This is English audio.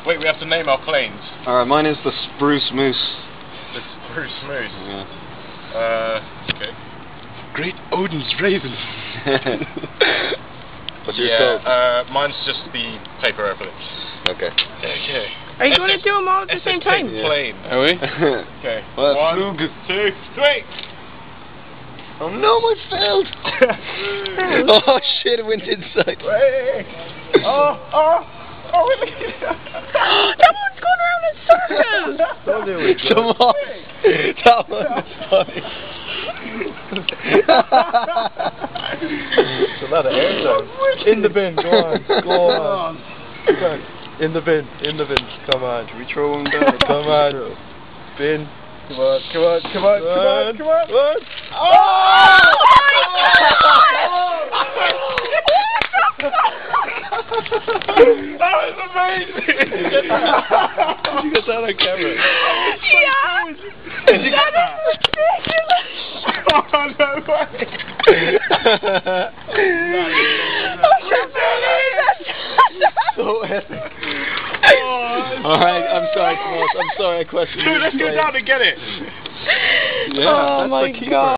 Wait, we have to name our planes. Alright, mine is the Spruce Moose. The Spruce Moose. Yeah. Okay. Great Odin's Raven. What's yours called? Mine's just the paper airplane. Okay. Okay. Are you going to do them all at the same time? Plane. Are we? Okay. Well, 1, 2, 3. Oh no, I failed! Oh shit, it went inside. Wait. Oh, really? That one's going around in circles! Oh, there we go. Come on! That one is funny. It's a lot of air time. In the bin, go on. Go on. Come on. In the bin, come on. Should we throw him down? Come on. Bin. Come on. Oh That was amazing! Did you get that on camera? Yeah! Did you get that? Ridiculous! Oh, no way! So epic. Alright, I'm sorry, Tomas. I'm sorry I questioned you. Dude, let's go down and get it! Yeah, Oh that's my the keeper. God.